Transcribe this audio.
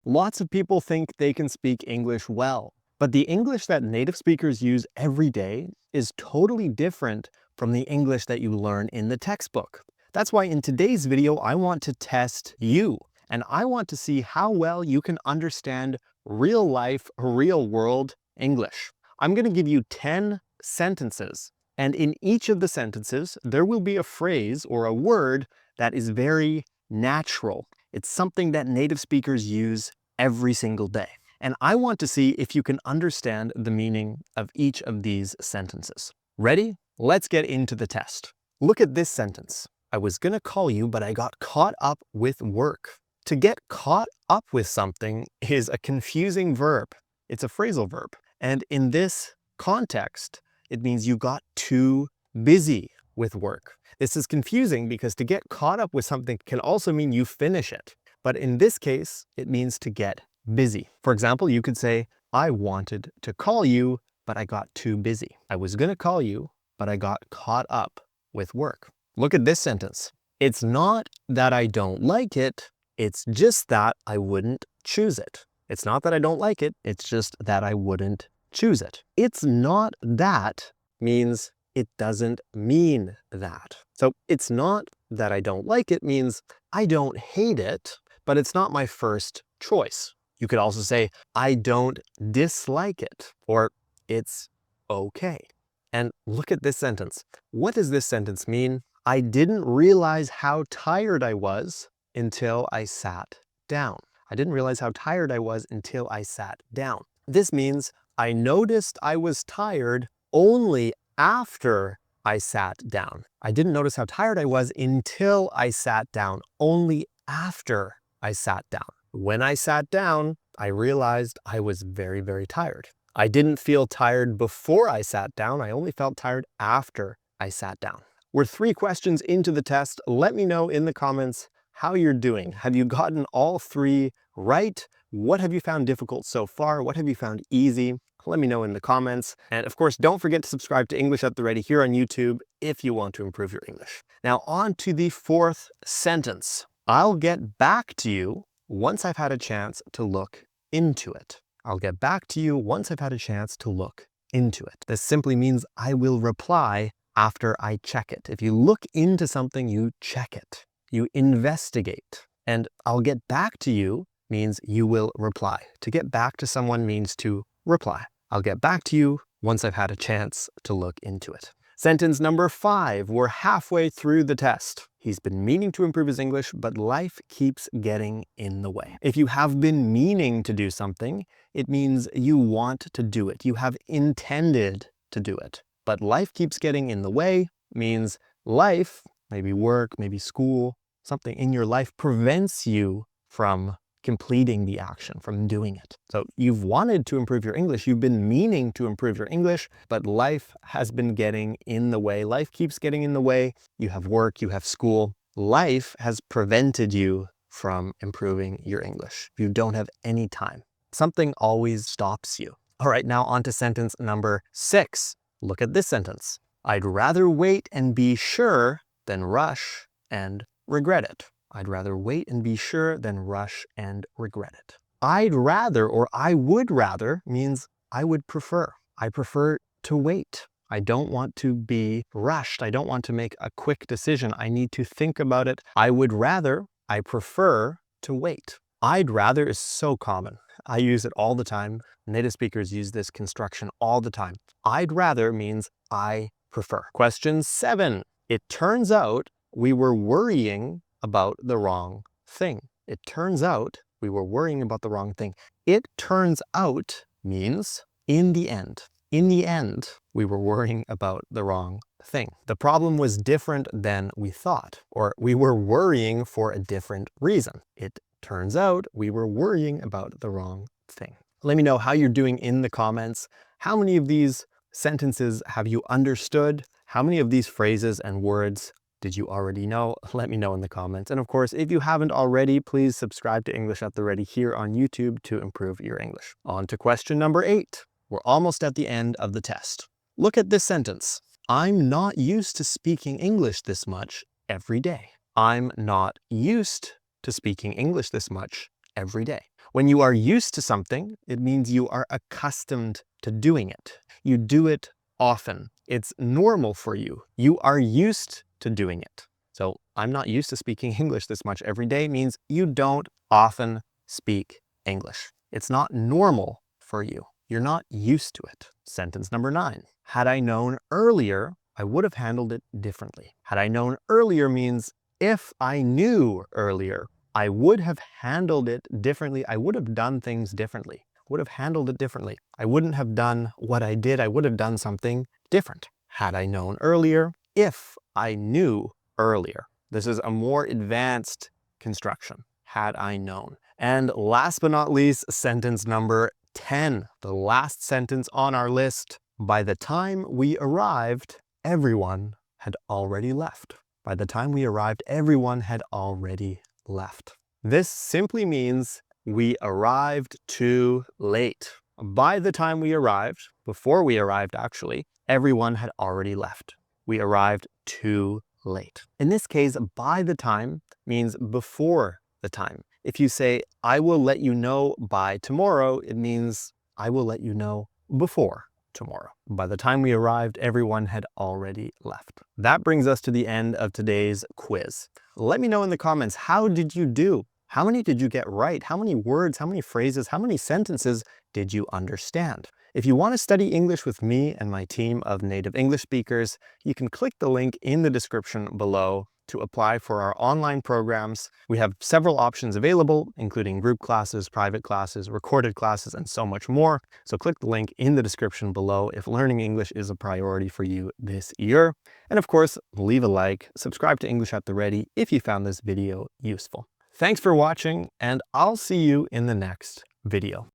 Lots of people think they can speak English well, but the English that native speakers use every day is totally different from the English that you learn in the textbook. That's why in today's video, I want to test you, and I want to see how well you can understand real life, real world English. I'm going to give you 10 sentences, and in each of the sentences, there will be a phrase or a word that is very natural. It's something that native speakers use every single day. And I want to see if you can understand the meaning of each of these sentences. Ready? Let's get into the test. Look at this sentence. I was going to call you, but I got caught up with work. To get caught up with something is a confusing verb. It's a phrasal verb. And in this context, it means you got too busy with work. This is confusing because to get caught up with something can also mean you finish it. But in this case, it means to get busy. For example, you could say, I wanted to call you, but I got too busy. I was going to call you, but I got caught up with work. Look at this sentence. It's not that I don't like it. It's just that I wouldn't choose it. It's not that I don't like it. It's just that I wouldn't choose it. It's not that means it doesn't mean that. So it's not that I don't like it means I don't hate it, but it's not my first choice. You could also say, I don't dislike it, or it's okay. And look at this sentence. What does this sentence mean? I didn't realize how tired I was until I sat down. I didn't realize how tired I was until I sat down. This means I noticed I was tired only after I sat down. I didn't notice how tired I was until I sat down, only after I sat down. When I sat down, I realized I was very, very tired. I didn't feel tired before I sat down. I only felt tired after I sat down. We're 3 questions into the test. Let me know in the comments how you're doing. Have you gotten all 3 right? What have you found difficult so far? What have you found easy? Let me know in the comments. And of course, don't forget to subscribe to English at the Ready here on YouTube if you want to improve your English. Now on to the 4th sentence. I'll get back to you once I've had a chance to look into it. I'll get back to you once I've had a chance to look into it. This simply means I will reply after I check it. If you look into something, you check it. You investigate. And I'll get back to you means you will reply. To get back to someone means to reply. I'll get back to you once I've had a chance to look into it. Sentence number 5. We're halfway through the test. He's been meaning to improve his English, but life keeps getting in the way. If you have been meaning to do something, it means you want to do it. You have intended to do it. But life keeps getting in the way means life, maybe work, maybe school, something in your life prevents you from completing the action, from doing it. So you've wanted to improve your English, you've been meaning to improve your English, but life has been getting in the way. Life keeps getting in the way. You have work, you have school. Life has prevented you from improving your English. You don't have any time. Something always stops you. All right, now on to sentence number 6. Look at this sentence. I'd rather wait and be sure than rush and regret it. I'd rather wait and be sure than rush and regret it. I'd rather or I would rather means I would prefer. I prefer to wait. I don't want to be rushed. I don't want to make a quick decision. I need to think about it. I would rather, I prefer to wait. I'd rather is so common. I use it all the time. Native speakers use this construction all the time. I'd rather means I prefer. Question 7. It turns out we were worrying about the wrong thing. It turns out we were worrying about the wrong thing. It turns out means in the end. In the end, we were worrying about the wrong thing. The problem was different than we thought, or we were worrying for a different reason. It turns out we were worrying about the wrong thing. Let me know how you're doing in the comments. How many of these sentences have you understood? How many of these phrases and words did you already know? Let me know in the comments. And of course, if you haven't already, please subscribe to English at the Ready here on YouTube to improve your English. On to question number 8. We're almost at the end of the test. Look at this sentence. I'm not used to speaking English this much every day. I'm not used to speaking English this much every day. When you are used to something, it means you are accustomed to doing it. You do it often. It's normal for you. You are used to doing it. So I'm not used to speaking English this much every day means you don't often speak English. It's not normal for you. You're not used to it. Sentence number 9. Had I known earlier, I would have handled it differently. Had I known earlier means if I knew earlier, I would have handled it differently. I would have done things differently. Would have handled it differently. I wouldn't have done what I did. I would have done something different. Had I known earlier, if I knew earlier. This is a more advanced construction. Had I known. And last but not least, sentence number 10, the last sentence on our list. By the time we arrived, everyone had already left. By the time we arrived, everyone had already left. This simply means we arrived too late. By the time we arrived, before we arrived actually, everyone had already left. We arrived too late. In this case, by the time means before the time. If you say, I will let you know by tomorrow, it means I will let you know before tomorrow. By the time we arrived, everyone had already left. That brings us to the end of today's quiz. Let me know in the comments, how did you do? How many did you get right? How many words, how many phrases, how many sentences did you understand? If you want to study English with me and my team of native English speakers, you can click the link in the description below to apply for our online programs. We have several options available, including group classes, private classes, recorded classes, and so much more. So click the link in the description below if learning English is a priority for you this year. And of course, leave a like, subscribe to English at the Ready if you found this video useful. Thanks for watching, and I'll see you in the next video.